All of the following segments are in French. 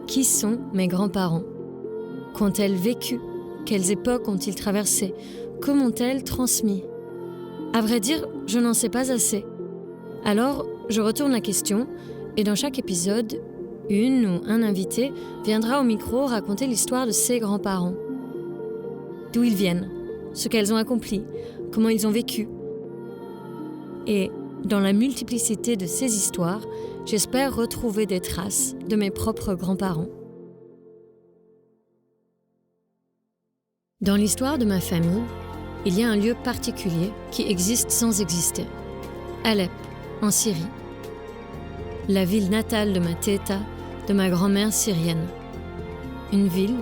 Qui sont mes grands-parents? Qu'ont-elles vécu? Quelles époques ont-ils traversées? Comment ont-elles transmis? À vrai dire, je n'en sais pas assez. Alors, je retourne la question, et dans chaque épisode, une ou un invité viendra au micro raconter l'histoire de ses grands-parents. D'où ils viennent, ce qu'elles ont accompli, comment ils ont vécu. Et dans la multiplicité de ces histoires, j'espère retrouver des traces de mes propres grands-parents. Dans l'histoire de ma famille, il y a un lieu particulier qui existe sans exister. Alep, en Syrie. La ville natale de ma teta, de ma grand-mère syrienne. Une ville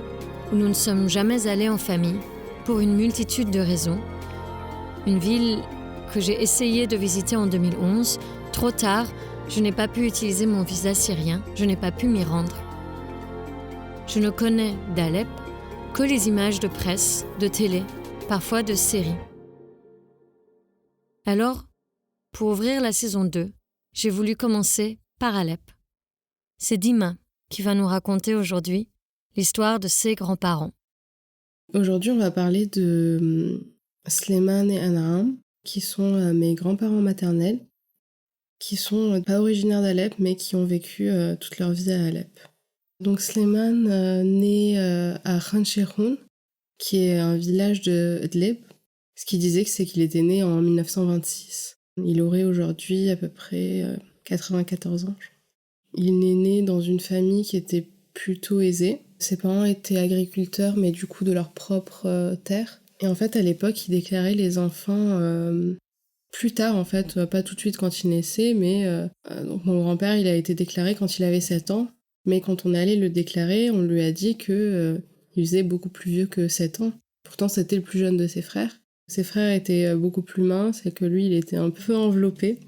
où nous ne sommes jamais allés en famille pour une multitude de raisons. Une ville que j'ai essayé de visiter en 2011. Trop tard, je n'ai pas pu utiliser mon visa syrien, je n'ai pas pu m'y rendre. Je ne connais d'Alep que les images de presse, de télé, parfois de séries. Alors, pour ouvrir la saison 2, j'ai voulu commencer par Alep. C'est Dima qui va nous raconter aujourd'hui l'histoire de ses grands-parents. Aujourd'hui, on va parler de Slimane et Anaham, qui sont mes grands-parents maternels, qui sont pas originaires d'Alep, mais qui ont vécu toute leur vie à Alep. Donc Slimane naît à Khan Cheikhoun, qui est un village de Idlib. Ce qu'il disait, c'est qu'il était né en 1926. Il aurait aujourd'hui à peu près 94 ans. Il est né dans une famille qui était plutôt aisée. Ses parents étaient agriculteurs, mais du coup de leur propre terre. Et en fait, à l'époque, ils déclaraient les enfants plus tard, en fait, pas tout de suite quand ils naissaient, mais donc mon grand-père, il a été déclaré quand il avait 7 ans. Mais quand on allait le déclarer, on lui a dit que il faisait beaucoup plus vieux que 7 ans. Pourtant, c'était le plus jeune de ses frères. Ses frères étaient beaucoup plus minces et que lui, il était un peu enveloppé.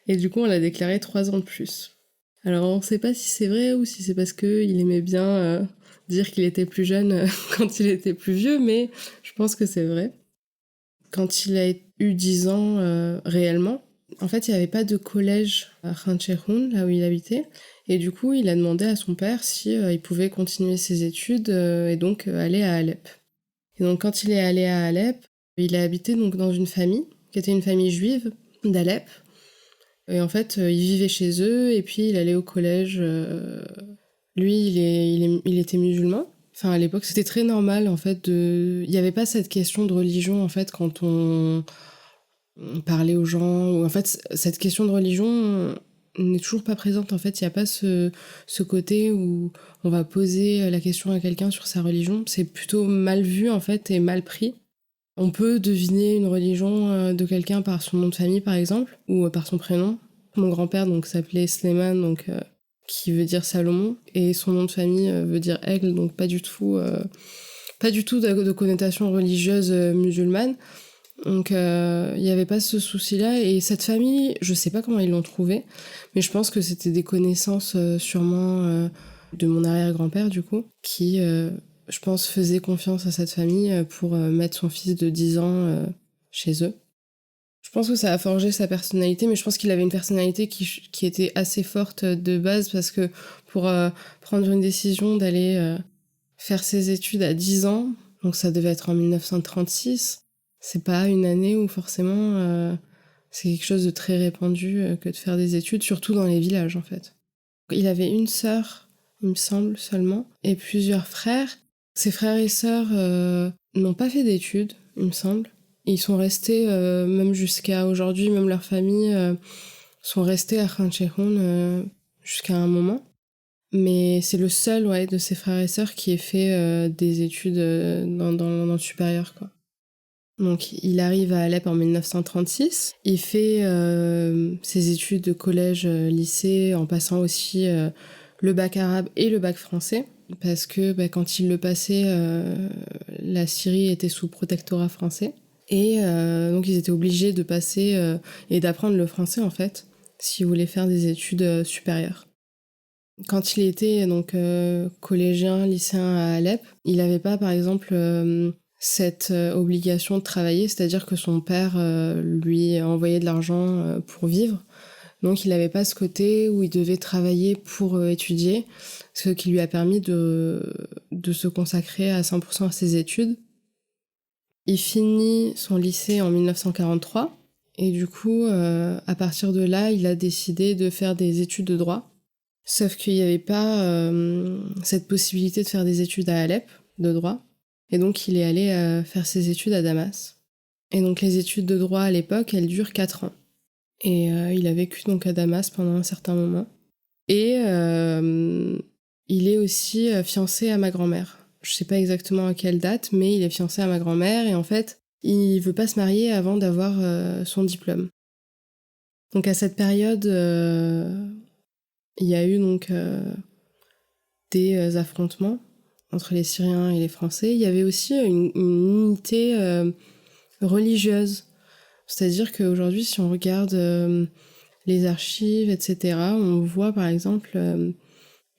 Et du coup, on l'a déclaré 3 ans de plus. Alors, on ne sait pas si c'est vrai ou si c'est parce qu'il aimait bien dire qu'il était plus jeune quand il était plus vieux, mais je pense que c'est vrai. Quand il a eu 10 ans réellement, en fait, il n'y avait pas de collège à Khan Cheikhoun, là où il habitait. Et du coup, il a demandé à son père si il pouvait continuer ses études et donc aller à Alep. Et donc, quand il est allé à Alep, il a habité donc dans une famille, qui était une famille juive d'Alep. Et en fait, il vivait chez eux et puis il allait au collège. Lui, il était musulman. Enfin, à l'époque, c'était très normal, en fait, il n'y avait pas cette question de religion, en fait, quand on parlait aux gens. Ou en fait, cette question de religion n'est toujours pas présente. En fait, il n'y a pas ce côté où on va poser la question à quelqu'un sur sa religion. C'est plutôt mal vu, en fait, et mal pris. On peut deviner une religion de quelqu'un par son nom de famille, par exemple, ou par son prénom. Mon grand-père, donc, s'appelait Slimane, donc... qui veut dire Salomon, et son nom de famille veut dire aigle, donc pas du tout de connotation religieuse musulmane. Donc il n'y avait pas ce souci-là, et cette famille, je sais pas comment ils l'ont trouvée, mais je pense que c'était des connaissances sûrement de mon arrière-grand-père du coup, qui je pense faisait confiance à cette famille pour mettre son fils de 10 ans chez eux. Je pense que ça a forgé sa personnalité, mais je pense qu'il avait une personnalité qui était assez forte de base, parce que pour prendre une décision d'aller faire ses études à 10 ans, donc ça devait être en 1936, c'est pas une année où forcément c'est quelque chose de très répandu que de faire des études, surtout dans les villages en fait. Il avait une sœur, il me semble seulement, et plusieurs frères. Ses frères et sœurs n'ont pas fait d'études, il me semble. Ils sont restés, même jusqu'à aujourd'hui, même leurs familles sont restées à Khan Cheikhoun jusqu'à un moment. Mais c'est le seul de ses frères et sœurs qui ait fait des études dans le supérieur, quoi. Donc il arrive à Alep en 1936. Il fait ses études de collège, lycée, en passant aussi le bac arabe et le bac français. Parce que quand il le passait, la Syrie était sous protectorat français. Et donc ils étaient obligés de passer et d'apprendre le français en fait, s'ils voulaient faire des études supérieures. Quand il était donc collégien, lycéen à Alep, il n'avait pas par exemple cette obligation de travailler, c'est-à-dire que son père lui envoyait de l'argent pour vivre. Donc il n'avait pas ce côté où il devait travailler pour étudier, ce qui lui a permis de se consacrer à 100% à ses études. Il finit son lycée en 1943 et du coup, à partir de là, il a décidé de faire des études de droit. Sauf qu'il n'y avait pas cette possibilité de faire des études à Alep de droit. Et donc il est allé faire ses études à Damas. Et donc les études de droit à l'époque, elles durent 4 ans. Et il a vécu donc à Damas pendant un certain moment. Et il est aussi fiancé à ma grand-mère. Je sais pas exactement à quelle date, mais il est fiancé à ma grand-mère et en fait, il veut pas se marier avant d'avoir son diplôme. Donc à cette période, il y a eu donc des affrontements entre les Syriens et les Français. Il y avait aussi une unité religieuse. C'est-à-dire qu'aujourd'hui, si on regarde les archives, etc., on voit par exemple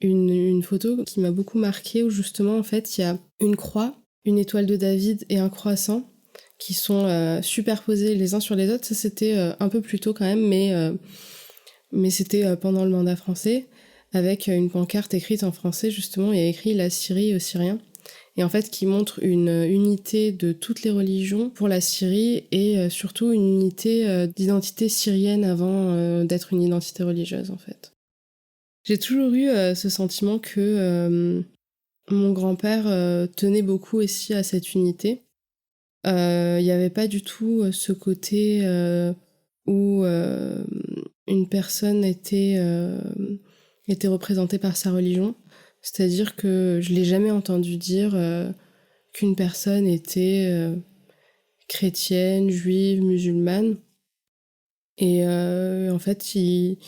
une photo qui m'a beaucoup marquée où justement, en fait, il y a une croix, une étoile de David et un croissant qui sont superposés les uns sur les autres. Ça, c'était un peu plus tôt quand même, mais c'était pendant le mandat français, avec une pancarte écrite en français, justement, et écrit « La Syrie aux Syriens ». Et en fait, qui montre une unité de toutes les religions pour la Syrie et surtout une unité d'identité syrienne avant d'être une identité religieuse, en fait. J'ai toujours eu ce sentiment que mon grand-père tenait beaucoup aussi à cette unité. Il n'y avait pas du tout ce côté où une personne était représentée par sa religion. C'est-à-dire que je l'ai jamais entendu dire qu'une personne était chrétienne, juive, musulmane. Et en fait, il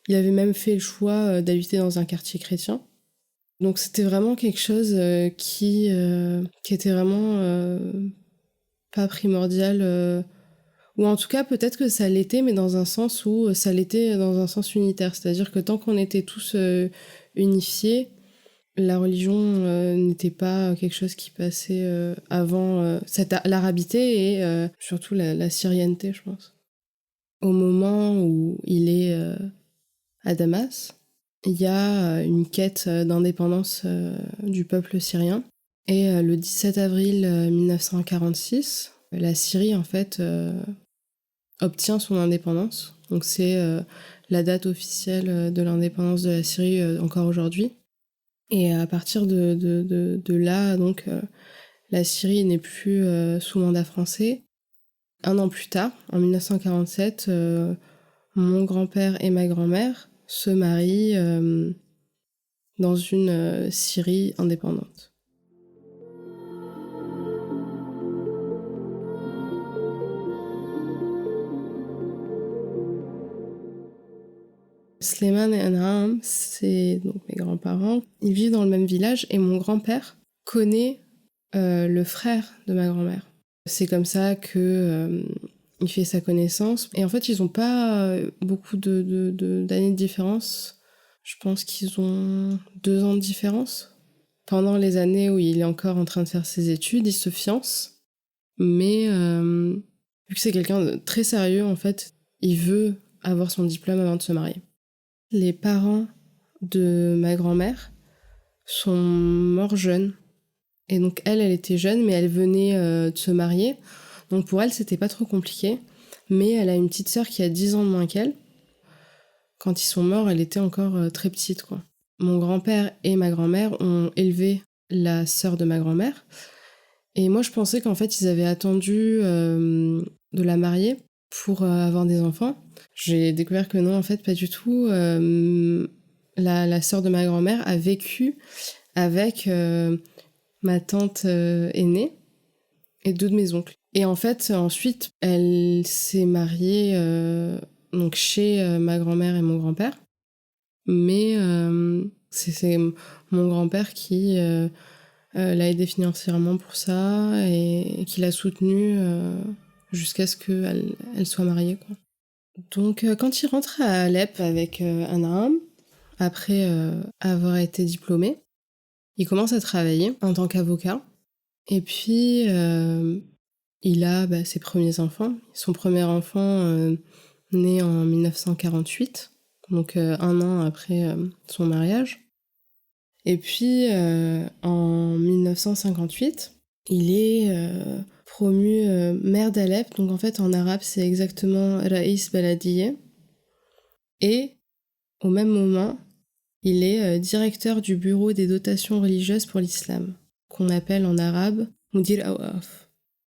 avait même fait le choix d'habiter dans un quartier chrétien. Donc c'était vraiment quelque chose qui était vraiment pas primordial. Ou en tout cas, peut-être que ça l'était, mais dans un sens où ça l'était dans un sens unitaire. C'est-à-dire que tant qu'on était tous unifiés, la religion n'était pas quelque chose qui passait avant l'arabité et surtout la syrienneté, je pense. Au moment où il est à Damas, il y a une quête d'indépendance du peuple syrien. Et le 17 avril 1946, la Syrie, en fait, obtient son indépendance. Donc c'est la date officielle de l'indépendance de la Syrie encore aujourd'hui. Et à partir de là, donc, la Syrie n'est plus sous mandat français. Un an plus tard, en 1947, mon grand-père et ma grand-mère se marient dans une Syrie indépendante. Slimane et Anaham, c'est donc mes grands-parents. Ils vivent dans le même village et mon grand-père connaît le frère de ma grand-mère. C'est comme ça que il fait sa connaissance. Et en fait, ils n'ont pas beaucoup d'années de différence. Je pense qu'ils ont 2 ans de différence. Pendant les années où il est encore en train de faire ses études, il se fiance. Mais vu que c'est quelqu'un de très sérieux, en fait, il veut avoir son diplôme avant de se marier. Les parents de ma grand-mère sont morts jeunes. Et donc elle était jeune, mais elle venait de se marier. Donc pour elle, c'était pas trop compliqué. Mais elle a une petite sœur qui a 10 ans de moins qu'elle. Quand ils sont morts, elle était encore très petite, quoi. Mon grand-père et ma grand-mère ont élevé la sœur de ma grand-mère. Et moi, je pensais qu'en fait, ils avaient attendu de la marier pour avoir des enfants. J'ai découvert que non, en fait, pas du tout. La sœur de ma grand-mère a vécu avec ma tante aînée et 2 de mes oncles. Et en fait, ensuite, elle s'est mariée donc chez ma grand-mère et mon grand-père. Mais c'est mon grand-père qui l'a aidée financièrement pour ça et qui l'a soutenue jusqu'à ce qu'elle soit mariée, quoi. Donc quand il rentre à Alep avec Anaham, après avoir été diplômé, il commence à travailler en tant qu'avocat. Et puis, il a ses premiers enfants. Son premier enfant né en 1948, donc un an après son mariage. Et puis en 1958, il est promu maire d'Alep, donc en fait en arabe c'est exactement Raïs Baladiye. Et au même moment, il est directeur du bureau des dotations religieuses pour l'islam, qu'on appelle en arabe Moudir Awaf.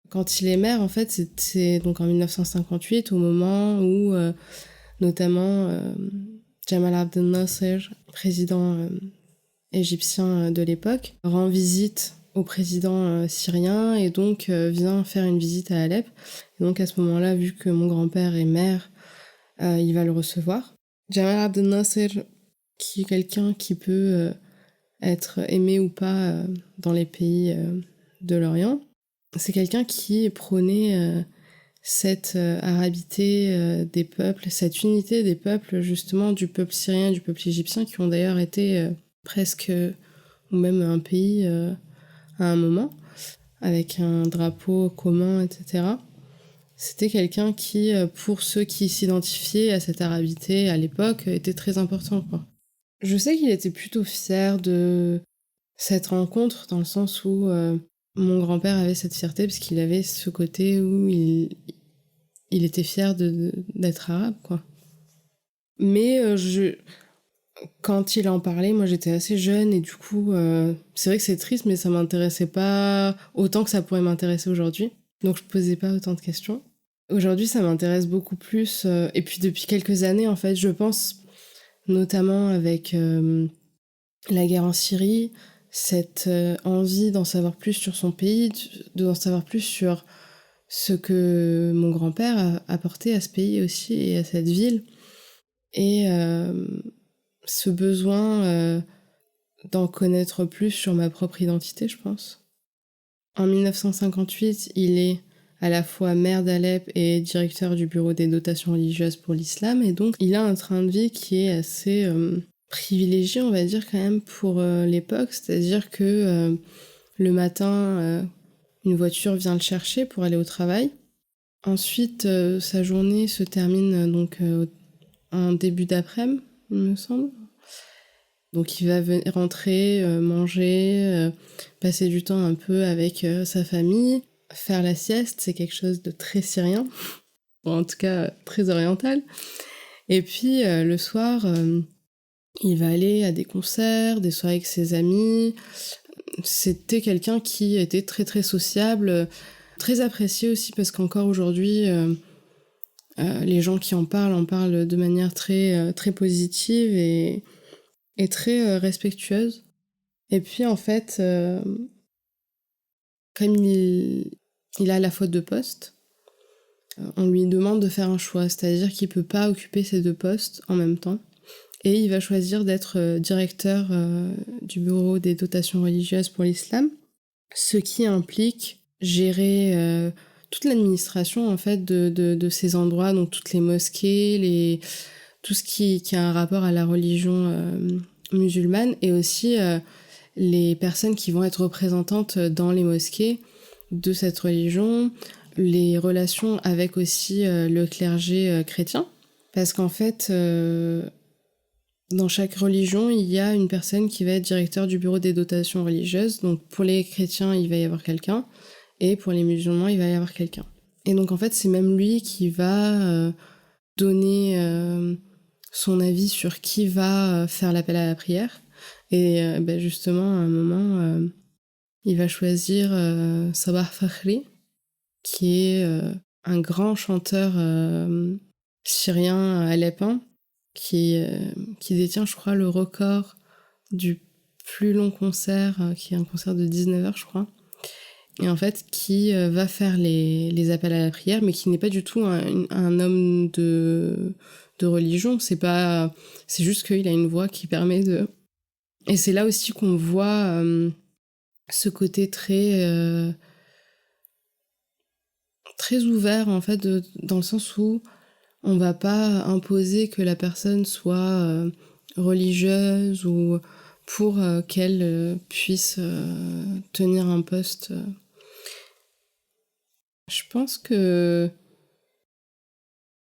Quand il est maire, en fait, c'est donc en 1958, au moment où notamment Jamal Abdel Nasser, président égyptien de l'époque, rend visite au président syrien et donc vient faire une visite à Alep. Et donc à ce moment-là, vu que mon grand-père est maire, il va le recevoir. Jamal Abdel Nasser, qui est quelqu'un qui peut être aimé ou pas dans les pays de l'Orient, c'est quelqu'un qui prônait cette arabité des peuples, cette unité des peuples, justement, du peuple syrien et du peuple égyptien, qui ont d'ailleurs été presque, ou même un pays à un moment, avec un drapeau commun, etc. C'était quelqu'un qui, pour ceux qui s'identifiaient à cette arabité à l'époque, était très important, quoi. Je sais qu'il était plutôt fier de cette rencontre, dans le sens où mon grand-père avait cette fierté, parce qu'il avait ce côté où il était fier d'être arabe, quoi. Mais quand il en parlait, moi j'étais assez jeune, et du coup, c'est vrai que c'est triste, mais ça m'intéressait pas autant que ça pourrait m'intéresser aujourd'hui. Donc je posais pas autant de questions. Aujourd'hui, ça m'intéresse beaucoup plus, et puis depuis quelques années, en fait, je pense, notamment avec la guerre en Syrie, cette envie d'en savoir plus sur son pays, d'en savoir plus sur ce que mon grand-père a apporté à ce pays aussi et à cette ville. Et ce besoin d'en connaître plus sur ma propre identité, je pense. En 1958, il est à la fois maire d'Alep et directeur du bureau des dotations religieuses pour l'islam, et donc il a un train de vie qui est assez privilégié, on va dire, quand même, pour l'époque, c'est-à-dire que le matin, une voiture vient le chercher pour aller au travail. Ensuite, sa journée se termine donc en début d'après-midi, il me semble. Donc il va rentrer, manger, passer du temps un peu avec sa famille, faire la sieste, c'est quelque chose de très syrien, bon, en tout cas très oriental. Et puis le soir, il va aller à des concerts, des soirées avec ses amis. C'était quelqu'un qui était très très sociable, très apprécié aussi, parce qu'encore aujourd'hui, les gens qui en parlent de manière très, très positive et très respectueuse. Et puis en fait, comme il a la faute de poste, on lui demande de faire un choix, c'est-à-dire qu'il peut pas occuper ces deux postes en même temps. Et il va choisir d'être directeur du bureau des dotations religieuses pour l'islam, ce qui implique gérer toute l'administration en fait de ces endroits, donc toutes les mosquées, tout ce qui a un rapport à la religion musulmane, et aussi les personnes qui vont être représentantes dans les mosquées de cette religion, les relations avec aussi le clergé chrétien, parce qu'en fait, dans chaque religion, il y a une personne qui va être directeur du bureau des dotations religieuses. Donc pour les chrétiens, il va y avoir quelqu'un, et pour les musulmans, il va y avoir quelqu'un. Et donc en fait, c'est même lui qui va donner son avis sur qui va faire l'appel à la prière. Et justement, à un moment, il va choisir Sabah Fakhri, qui est un grand chanteur syrien alepin, qui détient, je crois, le record du plus long concert, qui est un concert de 19 heures, je crois. Et en fait, qui va faire les appels à la prière, mais qui n'est pas du tout un homme de religion. C'est juste qu'il a une voix qui permet de... Et c'est là aussi qu'on voit ce côté très ouvert, en fait, dans le sens où on va pas imposer que la personne soit religieuse ou pour qu'elle puisse tenir un poste. Je pense que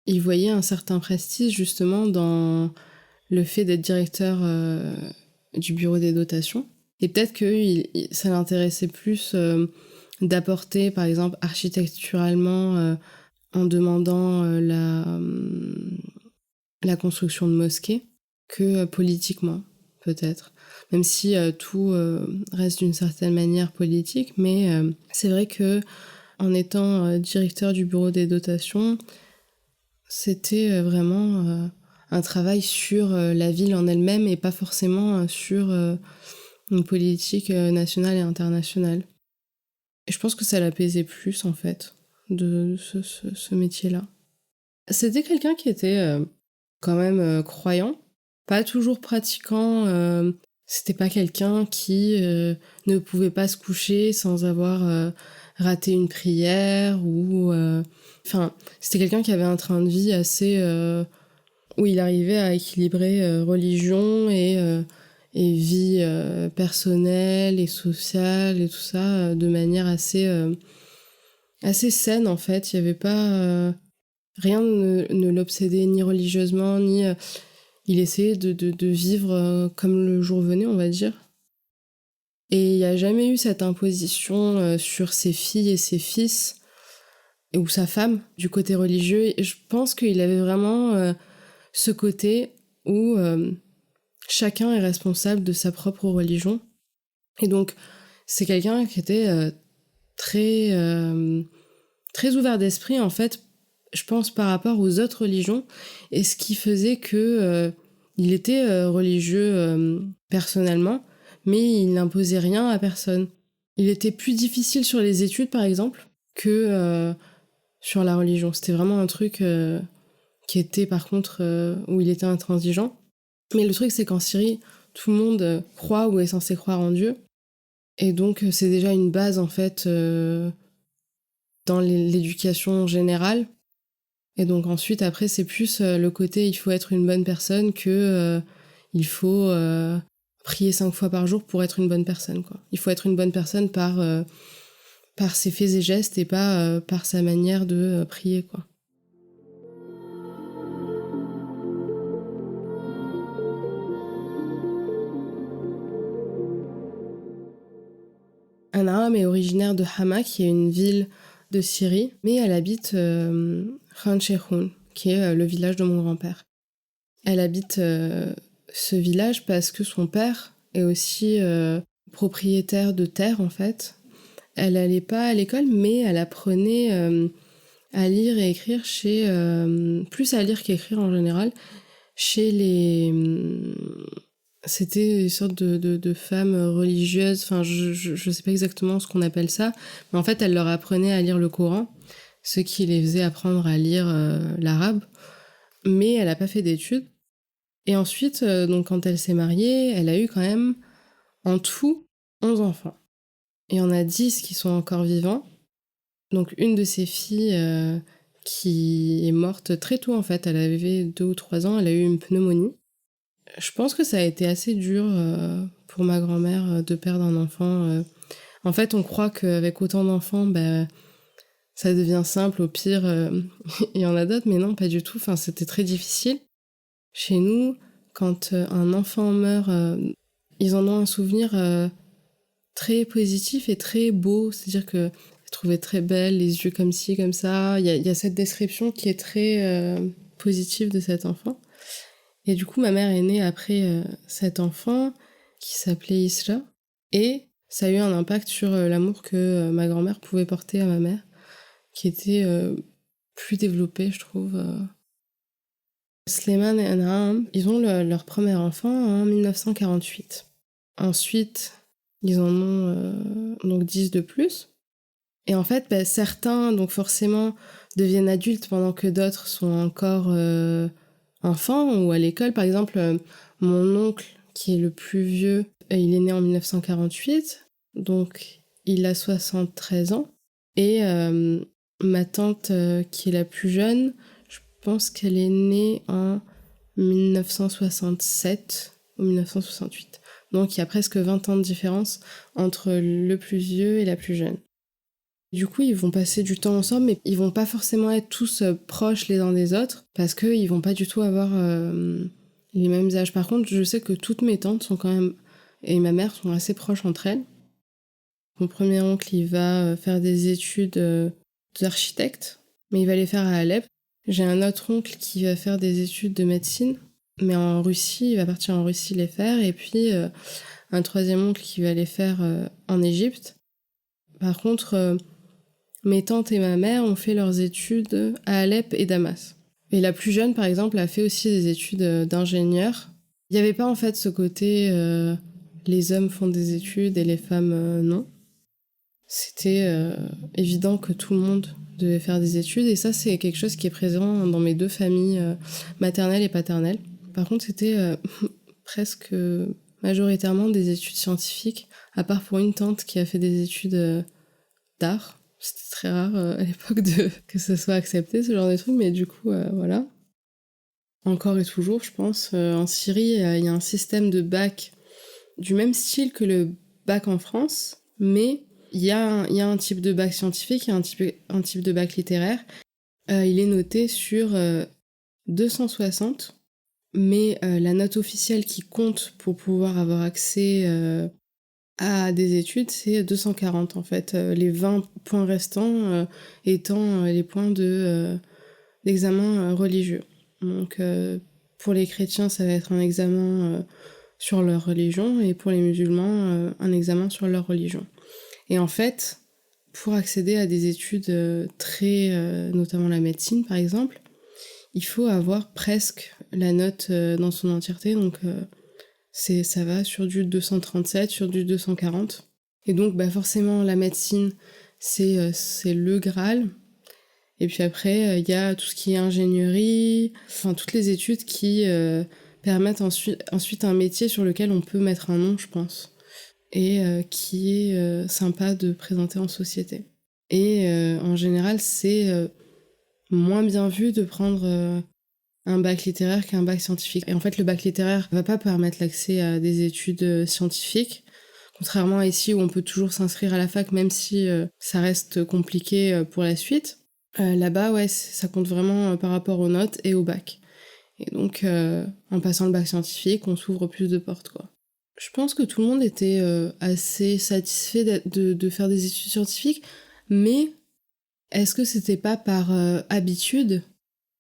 il voyait un certain prestige justement dans le fait d'être directeur du bureau des dotations. Et peut-être que ça l'intéressait plus d'apporter, par exemple, architecturalement, en demandant la construction de mosquées, que politiquement, peut-être. Même si tout reste d'une certaine manière politique, mais c'est vrai que en étant directeur du bureau des dotations, c'était vraiment un travail sur la ville en elle-même et pas forcément sur une politique nationale et internationale. Et je pense que ça l'apaisait plus, en fait, de ce métier-là. C'était quelqu'un qui était quand même croyant, pas toujours pratiquant. C'était pas quelqu'un qui ne pouvait pas se coucher sans avoir raté une prière ou... Enfin, c'était quelqu'un qui avait un train de vie assez... où il arrivait à équilibrer religion et vie personnelle et sociale et tout ça de manière assez saine, en fait. Il y avait pas... rien ne l'obsédait ni religieusement, ni... il essayait de vivre comme le jour venait, on va dire. Et il n'y a jamais eu cette imposition sur ses filles et ses fils, ou sa femme, du côté religieux. Et je pense qu'il avait vraiment ce côté où chacun est responsable de sa propre religion. Et donc, c'est quelqu'un qui était très, très ouvert d'esprit, en fait, je pense, par rapport aux autres religions, et ce qui faisait que il était religieux personnellement, mais il n'imposait rien à personne. Il était plus difficile sur les études, par exemple, que sur la religion. C'était vraiment un truc qui était, par contre, où il était intransigeant. Mais le truc, c'est qu'en Syrie, tout le monde croit ou est censé croire en Dieu. Et donc, c'est déjà une base, en fait, dans l'éducation générale. Et donc ensuite, après, c'est plus le côté il faut être une bonne personne que il faut prier 5 fois par jour pour être une bonne personne, quoi. Il faut être une bonne personne par ses faits et gestes et pas par sa manière de prier, quoi. Anaham est originaire de Hama, qui est une ville de Syrie, mais elle habite Khan Sheikhoun, qui est le village de mon grand-père. Elle habite ce village parce que son père est aussi propriétaire de terre, en fait. Elle n'allait pas à l'école, mais elle apprenait à lire et écrire plus à lire qu'écrire en général, chez les... C'était une sorte de femmes religieuses, enfin je sais pas exactement ce qu'on appelle ça, mais en fait elle leur apprenait à lire le Coran, ce qui les faisait apprendre à lire l'arabe, mais elle n'a pas fait d'études. Et ensuite, donc quand elle s'est mariée, elle a eu quand même en tout 11 enfants. Et il y en a 10 qui sont encore vivants. Donc une de ses filles qui est morte très tôt, en fait, elle avait 2 ou 3 ans, elle a eu une pneumonie. Je pense que ça a été assez dur pour ma grand-mère de perdre un enfant. En fait, on croit qu'avec autant d'enfants, ça devient simple, au pire, il y en a d'autres, mais non, pas du tout. Enfin, c'était très difficile. Chez nous, quand un enfant meurt, ils en ont un souvenir très positif et très beau. C'est-à-dire que je trouvais très belle, les yeux comme ci, comme ça. Il y a cette description qui est très positive de cet enfant. Et du coup, ma mère est née après cet enfant qui s'appelait Isra. Et ça a eu un impact sur l'amour que ma grand-mère pouvait porter à ma mère, qui était plus développé, je trouve. Slimane et Anaham, ils ont leur premier enfant en 1948. Ensuite, ils en ont donc 10 de plus. Et en fait, certains, donc forcément, deviennent adultes pendant que d'autres sont encore enfants ou à l'école. Par exemple, mon oncle, qui est le plus vieux, il est né en 1948, donc il a 73 ans. Et ma tante, qui est la plus jeune, je pense qu'elle est née en 1967 ou 1968. Donc il y a presque 20 ans de différence entre le plus vieux et la plus jeune. Du coup, ils vont passer du temps ensemble, mais ils vont pas forcément être tous proches les uns des autres, parce qu'ils vont pas du tout avoir les mêmes âges. Par contre, je sais que toutes mes tantes sont quand même, et ma mère sont assez proches entre elles. Mon premier oncle, il va faire des études d'architecte, mais il va les faire à Alep. J'ai un autre oncle qui va faire des études de médecine, mais en Russie, il va partir en Russie les faire, et puis un troisième oncle qui va les faire en Égypte. Par contre, mes tantes et ma mère ont fait leurs études à Alep et Damas. Et la plus jeune, par exemple, a fait aussi des études d'ingénieur. Il n'y avait pas en fait ce côté les hommes font des études et les femmes non. C'était évident que tout le monde devait faire des études, et ça, c'est quelque chose qui est présent dans mes deux familles, maternelle et paternelle. Par contre, c'était presque majoritairement des études scientifiques, à part pour une tante qui a fait des études d'art. C'était très rare à l'époque que ce soit accepté, ce genre de truc, mais du coup, voilà. Encore et toujours, je pense. En Syrie, il y a un système de bac du même style que le bac en France, mais il y a un type de bac scientifique, il y a un type de bac littéraire. Il est noté sur 260, mais la note officielle qui compte pour pouvoir avoir accès à des études, c'est 240 en fait. Les 20 points restants étant les points d'examen religieux. Donc pour les chrétiens, ça va être un examen sur leur religion, et pour les musulmans, un examen sur leur religion. Et en fait, pour accéder à des études notamment la médecine par exemple, il faut avoir presque la note dans son entièreté, donc ça va sur du 237, sur du 240. Et donc forcément la médecine, c'est le Graal. Et puis après, il y a tout ce qui est ingénierie, enfin toutes les études qui permettent ensuite un métier sur lequel on peut mettre un nom, je pense, et qui est sympa de présenter en société. Et en général, c'est moins bien vu de prendre un bac littéraire qu'un bac scientifique. Et en fait, le bac littéraire va pas permettre l'accès à des études scientifiques, contrairement à ici où on peut toujours s'inscrire à la fac, même si ça reste compliqué pour la suite. Là-bas, ouais, ça compte vraiment par rapport aux notes et au bac. Et donc, en passant le bac scientifique, on s'ouvre plus de portes, quoi. Je pense que tout le monde était assez satisfait de faire des études scientifiques, mais est-ce que c'était pas par habitude ?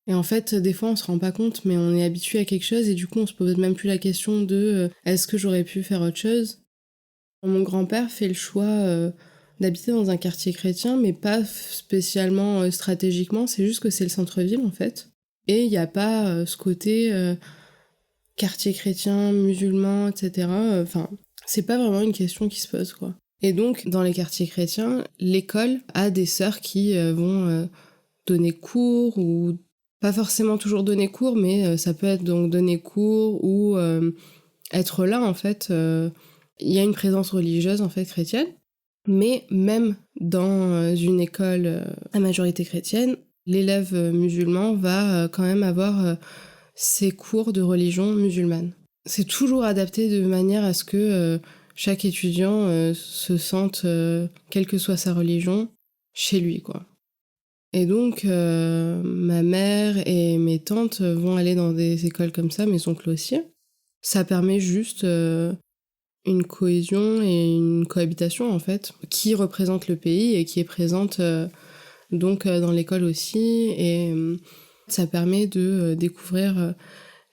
Et en fait, des fois, on se rend pas compte, mais on est habitué à quelque chose, et du coup, on se pose même plus la question de est-ce que j'aurais pu faire autre chose ? Mon grand-père fait le choix d'habiter dans un quartier chrétien, mais pas spécialement stratégiquement, c'est juste que c'est le centre-ville, en fait. Et il n'y a pas ce côté quartier chrétien, musulman, etc. Enfin, c'est pas vraiment une question qui se pose, quoi. Et donc, dans les quartiers chrétiens, l'école a des sœurs qui vont donner cours, ou pas forcément toujours donner cours, mais ça peut être donc donner cours ou être là, en fait. Il y a une présence religieuse, en fait, chrétienne. Mais même dans une école à majorité chrétienne, l'élève musulman va quand même avoir ses cours de religion musulmane. C'est toujours adapté de manière à ce que chaque étudiant se sente, quelle que soit sa religion, chez lui, quoi. Et donc, ma mère et mes tantes vont aller dans des écoles comme ça, mes oncles aussi. Ça permet juste une cohésion et une cohabitation, en fait, qui représente le pays et qui est présente dans l'école aussi. Et ça permet de découvrir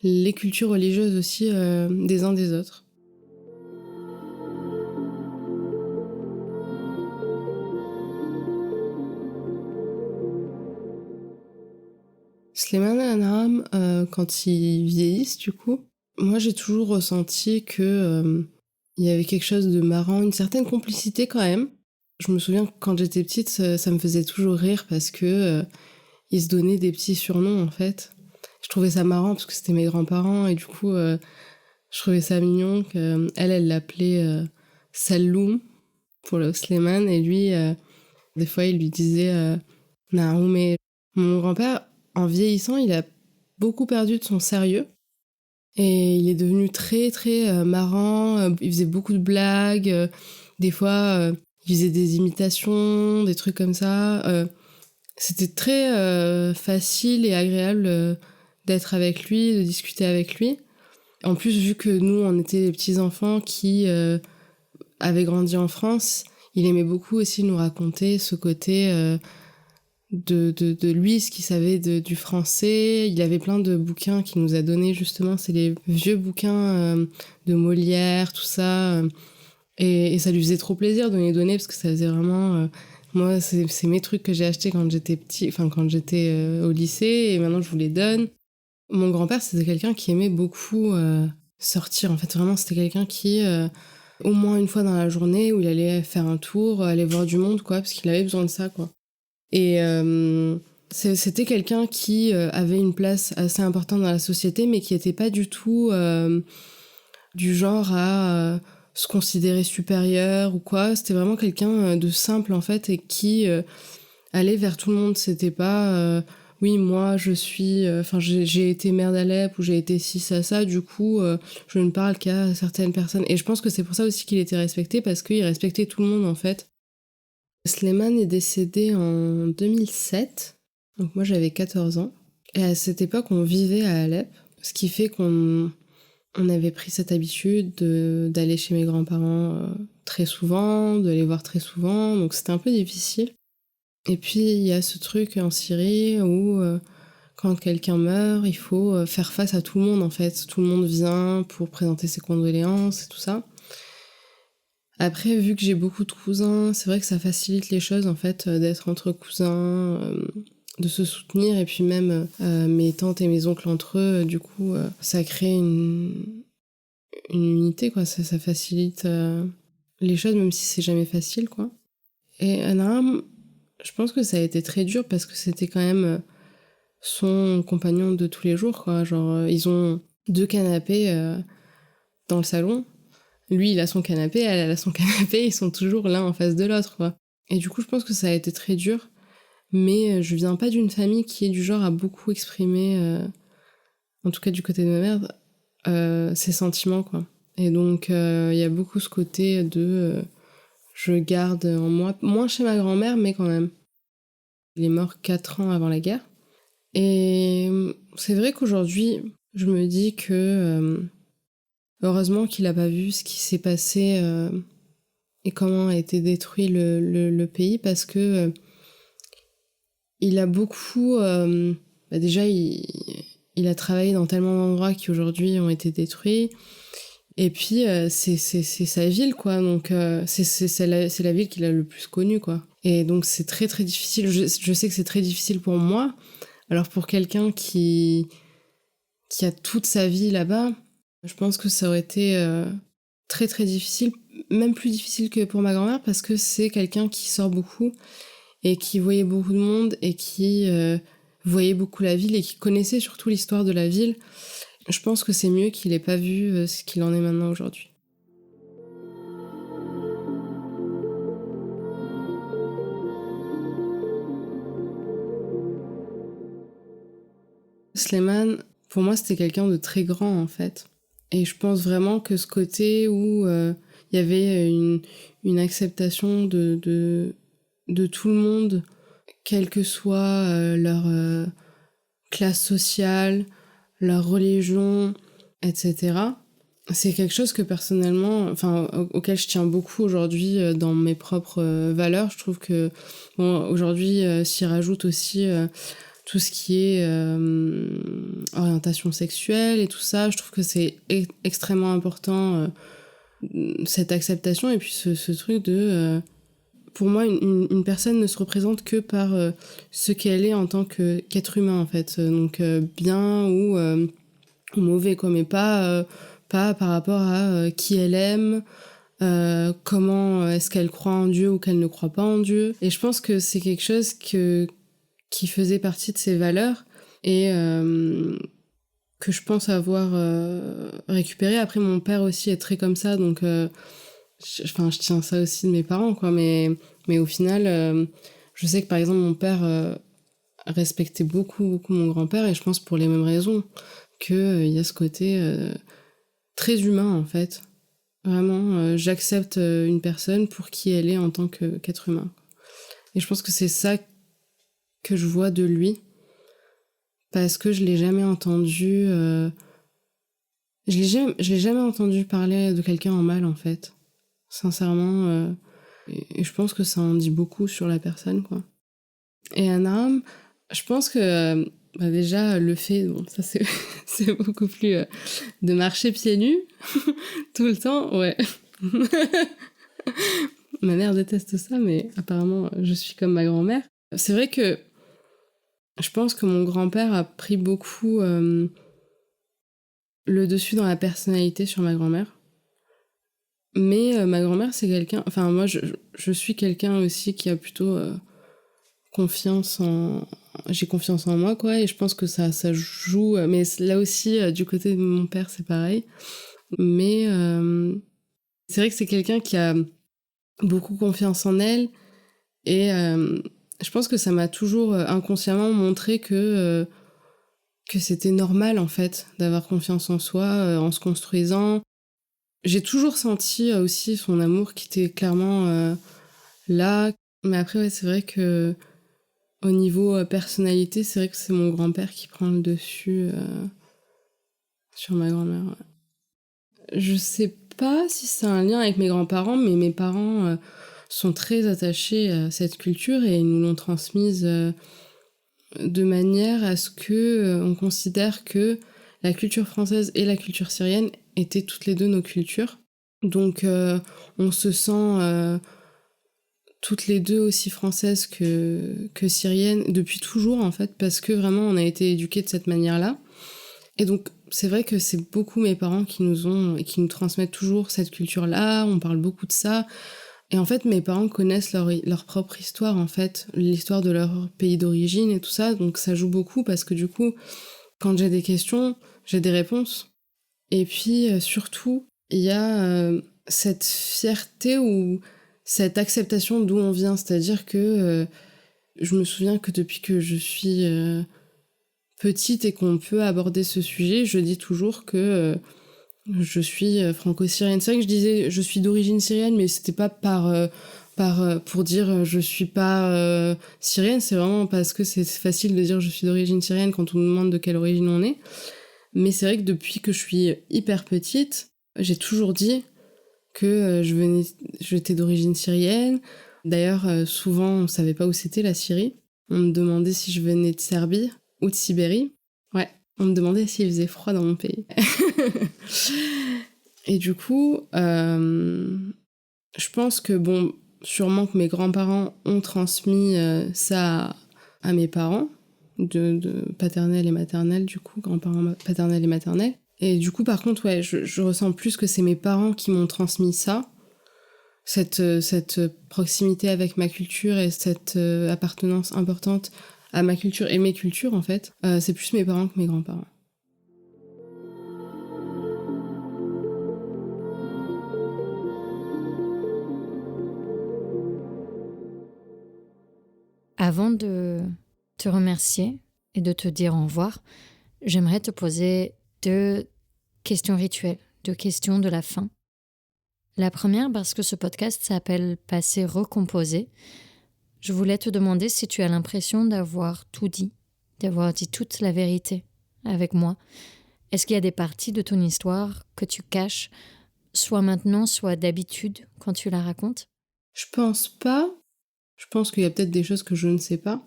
les cultures religieuses aussi des uns des autres. Slimane et Anham, quand ils vieillissent, du coup, moi j'ai toujours ressenti que il y avait quelque chose de marrant, une certaine complicité quand même. Je me souviens que quand j'étais petite, ça me faisait toujours rire parce que ils se donnaient des petits surnoms, en fait. Je trouvais ça marrant parce que c'était mes grands-parents, et du coup, je trouvais ça mignon qu'elle, elle l'appelait Saloum pour le Slimane, et lui, des fois, il lui disait Naoumé. Mon grand-père, en vieillissant, il a beaucoup perdu de son sérieux. Et il est devenu très, très marrant. Il faisait beaucoup de blagues. Des fois, il faisait des imitations, des trucs comme ça. C'était très facile et agréable d'être avec lui, de discuter avec lui. En plus, vu que nous, on était les petits-enfants qui avaient grandi en France, il aimait beaucoup aussi nous raconter ce côté de lui, ce qu'il savait du français. Il avait plein de bouquins qu'il nous a donnés, justement. C'est les vieux bouquins de Molière, tout ça. Et ça lui faisait trop plaisir de nous les donner parce que ça faisait vraiment... moi, c'est mes trucs que j'ai achetés quand j'étais quand j'étais au lycée, et maintenant je vous les donne. Mon grand-père, c'était quelqu'un qui aimait beaucoup sortir. En fait, vraiment, c'était quelqu'un qui, au moins une fois dans la journée, où il allait faire un tour, aller voir du monde, quoi, parce qu'il avait besoin de ça, quoi. Et c'était quelqu'un qui avait une place assez importante dans la société, mais qui n'était pas du tout du genre à se considérer supérieur ou quoi. C'était vraiment quelqu'un de simple, en fait, et qui allait vers tout le monde. C'était pas... oui, moi, je suis... j'ai été mère d'Alep ou j'ai été ci, ça, du coup, je ne parle qu'à certaines personnes. Et je pense que c'est pour ça aussi qu'il était respecté, parce qu'il respectait tout le monde, en fait. Slimane est décédé en 2007, donc moi j'avais 14 ans. Et à cette époque, on vivait à Alep, ce qui fait qu'on avait pris cette habitude d'aller chez mes grands-parents très souvent, de les voir très souvent, donc c'était un peu difficile. Et puis il y a ce truc en Syrie où quand quelqu'un meurt, il faut faire face à tout le monde en fait. Tout le monde vient pour présenter ses condoléances et tout ça. Après, vu que j'ai beaucoup de cousins, c'est vrai que ça facilite les choses, en fait, d'être entre cousins, de se soutenir, et puis même mes tantes et mes oncles entre eux, du coup, ça crée une unité, quoi. Ça facilite les choses, même si c'est jamais facile, quoi. Et Anam, je pense que ça a été très dur, parce que c'était quand même son compagnon de tous les jours, quoi. Genre, ils ont 2 canapés dans le salon. Lui, il a son canapé, elle a son canapé, ils sont toujours l'un en face de l'autre, quoi. Et du coup, je pense que ça a été très dur, mais je viens pas d'une famille qui est du genre à beaucoup exprimer, en tout cas du côté de ma mère, ses sentiments, quoi. Et donc, il y a beaucoup ce côté de je garde en moi, moins chez ma grand-mère, mais quand même. Il est mort 4 ans avant la guerre. Et c'est vrai qu'aujourd'hui, je me dis que heureusement qu'il a pas vu ce qui s'est passé et comment a été détruit le pays, parce que il a beaucoup... déjà, il a travaillé dans tellement d'endroits qui aujourd'hui ont été détruits. Et puis, c'est sa ville, quoi. Donc, c'est la ville qu'il a le plus connue, quoi. Et donc, c'est très, très difficile. Je sais que c'est très difficile pour moi. Alors, pour quelqu'un qui a toute sa vie là-bas, je pense que ça aurait été très, très difficile. Même plus difficile que pour ma grand-mère, parce que c'est quelqu'un qui sort beaucoup et qui voyait beaucoup de monde et qui voyait beaucoup la ville et qui connaissait surtout l'histoire de la ville. Je pense que c'est mieux qu'il ait pas vu ce qu'il en est maintenant aujourd'hui. Slimane, pour moi, c'était quelqu'un de très grand, en fait. Et je pense vraiment que ce côté où il y avait une acceptation de tout le monde, quelle que soit leur classe sociale, leur religion, etc. C'est quelque chose que personnellement, auquel je tiens beaucoup aujourd'hui dans mes propres valeurs. Je trouve que aujourd'hui s'y rajoute aussi tout ce qui est orientation sexuelle et tout ça. Je trouve que c'est extrêmement important, cette acceptation, et puis ce truc de... pour moi, une personne ne se représente que par ce qu'elle est en tant qu'être humain, en fait. Donc, bien ou mauvais, quoi, mais pas par rapport à qui elle aime, comment est-ce qu'elle croit en Dieu ou qu'elle ne croit pas en Dieu. Et je pense que c'est quelque chose qui faisait partie de ses valeurs et que je pense avoir récupéré. Après, mon père aussi est très comme ça, donc je tiens ça aussi de mes parents, quoi. Mais au final, je sais que par exemple, mon père respectait beaucoup, beaucoup mon grand-père, et je pense pour les mêmes raisons, qu'il y a ce côté très humain, en fait. Vraiment, j'accepte une personne pour qui elle est en tant qu'être humain. Et je pense que c'est ça que je vois de lui, parce que je l'ai jamais entendu... je l'ai jamais entendu parler de quelqu'un en mal, en fait. Sincèrement. Et je pense que ça en dit beaucoup sur la personne, quoi. Et Anam, je pense que déjà, le fait... Bon, ça, c'est, c'est beaucoup plus... de marcher pieds nus tout le temps, ouais. Ma mère déteste ça, mais apparemment, je suis comme ma grand-mère. C'est vrai que je pense que mon grand-père a pris beaucoup le dessus dans la personnalité sur ma grand-mère. Mais ma grand-mère, c'est quelqu'un... Enfin, moi, je suis quelqu'un aussi qui a plutôt confiance en... J'ai confiance en moi, quoi, et je pense que ça joue... Mais là aussi, du côté de mon père, c'est pareil. Mais c'est vrai que c'est quelqu'un qui a beaucoup confiance en elle, et je pense que ça m'a toujours inconsciemment montré que c'était normal, en fait, d'avoir confiance en soi, en se construisant. J'ai toujours senti aussi son amour qui était clairement là. Mais après, ouais, c'est vrai que au niveau personnalité, c'est vrai que c'est mon grand-père qui prend le dessus sur ma grand-mère. Ouais. Je sais pas si c'est un lien avec mes grands-parents, mais mes parents sont très attachés à cette culture et ils nous l'ont transmise de manière à ce que on considère que la culture française et la culture syrienne étaient toutes les deux nos cultures. Donc on se sent toutes les deux aussi françaises que syriennes depuis toujours, en fait, parce que vraiment on a été éduqués de cette manière-là. Et donc c'est vrai que c'est beaucoup mes parents qui nous transmettent toujours cette culture-là, on parle beaucoup de ça. Et en fait, mes parents connaissent leur propre histoire, en fait, l'histoire de leur pays d'origine et tout ça, donc ça joue beaucoup parce que du coup, quand j'ai des questions, j'ai des réponses. Et puis surtout, il y a cette fierté ou cette acceptation d'où on vient, c'est-à-dire que je me souviens que depuis que je suis petite et qu'on peut aborder ce sujet, je dis toujours que je suis franco-syrienne. C'est vrai que je disais je suis d'origine syrienne, mais c'était pas pour dire je suis pas syrienne, c'est vraiment parce que c'est facile de dire je suis d'origine syrienne quand on nous demande de quelle origine on est. Mais c'est vrai que depuis que je suis hyper petite, j'ai toujours dit que j'étais d'origine syrienne. D'ailleurs, souvent, on savait pas où c'était la Syrie. On me demandait si je venais de Serbie ou de Sibérie. Ouais, on me demandait s'il faisait froid dans mon pays. Et du coup, je pense que, bon, sûrement que mes grands-parents ont transmis ça à mes parents, de paternelle et maternelle, du coup, grands-parents paternels et maternels. Et du coup, par contre, ouais, je ressens plus que c'est mes parents qui m'ont transmis ça, cette proximité avec ma culture et cette appartenance importante à ma culture et mes cultures, en fait. C'est plus mes parents que mes grands-parents. Avant de te remercier et de te dire au revoir, j'aimerais te poser 2 questions rituelles, 2 questions de la fin. La première, parce que ce podcast s'appelle « Passé recomposé », je voulais te demander si tu as l'impression d'avoir tout dit, d'avoir dit toute la vérité avec moi. Est-ce qu'il y a des parties de ton histoire que tu caches, soit maintenant, soit d'habitude, quand tu la racontes ? Je pense pas. Je pense qu'il y a peut-être des choses que je ne sais pas.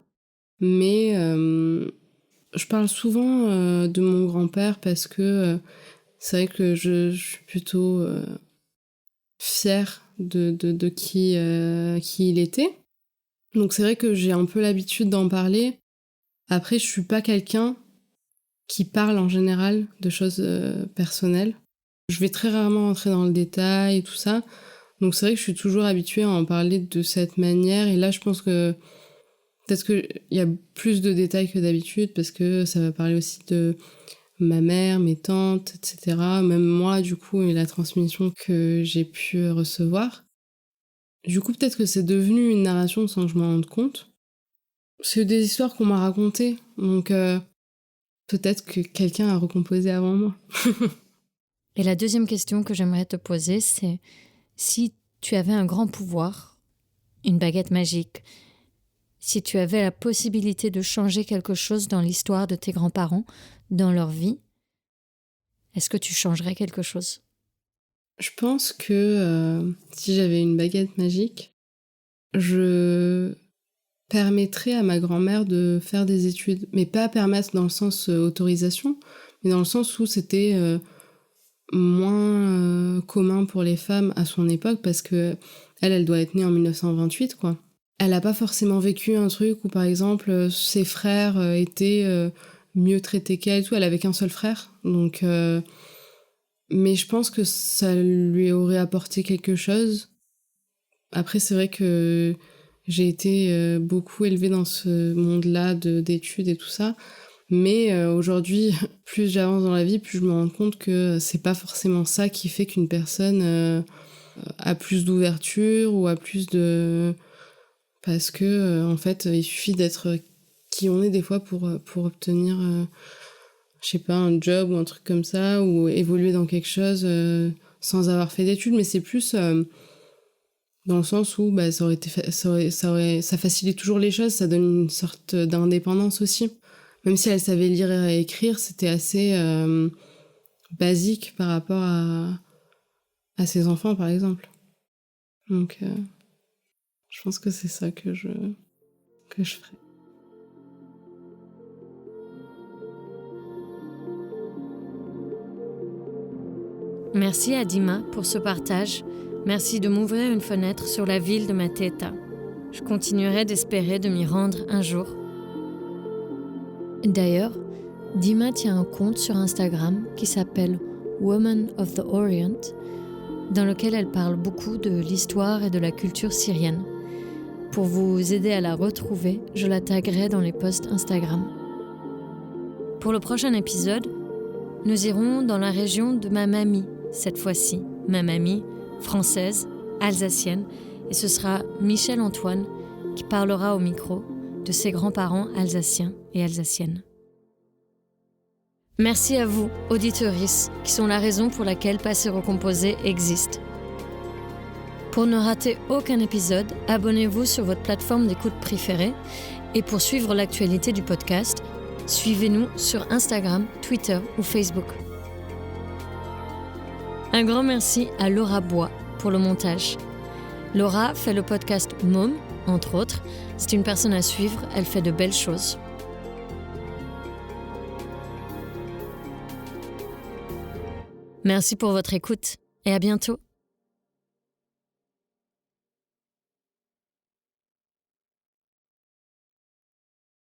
Mais je parle souvent de mon grand-père parce que c'est vrai que je suis plutôt fière de qui il était. Donc c'est vrai que j'ai un peu l'habitude d'en parler. Après, je suis pas quelqu'un qui parle en général de choses personnelles. Je vais très rarement entrer dans le détail et tout ça. Donc c'est vrai que je suis toujours habituée à en parler de cette manière. Et là, je pense que peut-être qu'il y a plus de détails que d'habitude parce que ça va parler aussi de ma mère, mes tantes, etc. Même moi, du coup, et la transmission que j'ai pu recevoir. Du coup, peut-être que c'est devenu une narration sans que je m'en rende compte. C'est des histoires qu'on m'a racontées, donc peut-être que quelqu'un a recomposé avant moi. Et la deuxième question que j'aimerais te poser, c'est si tu avais un grand pouvoir, une baguette magique, si tu avais la possibilité de changer quelque chose dans l'histoire de tes grands-parents, dans leur vie, est-ce que tu changerais quelque chose ? Je pense que si j'avais une baguette magique, je permettrais à ma grand-mère de faire des études. Mais pas permettre dans le sens autorisation, mais dans le sens où c'était moins commun pour les femmes à son époque, parce que elle doit être née en 1928, quoi. Elle n'a pas forcément vécu un truc où, par exemple, ses frères étaient mieux traités qu'elle, tout. Elle avait qu'un seul frère, donc... Mais je pense que ça lui aurait apporté quelque chose. Après, c'est vrai que j'ai été beaucoup élevée dans ce monde-là d'études et tout ça. Mais aujourd'hui, plus j'avance dans la vie, plus je me rends compte que c'est pas forcément ça qui fait qu'une personne a plus d'ouverture ou a plus de... Parce que, en fait, il suffit d'être qui on est des fois pour obtenir, je sais pas, un job ou un truc comme ça, ou évoluer dans quelque chose sans avoir fait d'études. Mais c'est plus dans le sens où bah, ça facilite toujours les choses, ça donne une sorte d'indépendance aussi. Même si elle savait lire et écrire, c'était assez basique par rapport à ses enfants, par exemple. Donc, je pense que c'est ça que je ferais. Merci à Dima pour ce partage. Merci de m'ouvrir une fenêtre sur la ville de ma teta. Je continuerai d'espérer de m'y rendre un jour. D'ailleurs, Dima tient un compte sur Instagram qui s'appelle Woman of the Orient, dans lequel elle parle beaucoup de l'histoire et de la culture syrienne. Pour vous aider à la retrouver, je la taguerai dans les posts Instagram. Pour le prochain épisode, nous irons dans la région de ma mamie, cette fois-ci, ma mamie française, alsacienne, et ce sera Michel Antoine qui parlera au micro de ses grands-parents alsaciens et alsaciennes. Merci à vous, auditeuristes, qui sont la raison pour laquelle Passé Recomposé existe. Pour ne rater aucun épisode, abonnez-vous sur votre plateforme d'écoute préférée et pour suivre l'actualité du podcast, suivez-nous sur Instagram, Twitter ou Facebook. Un grand merci à Laura Bois pour le montage. Laura fait le podcast Môme, entre autres. C'est une personne à suivre, elle fait de belles choses. Merci pour votre écoute et à bientôt.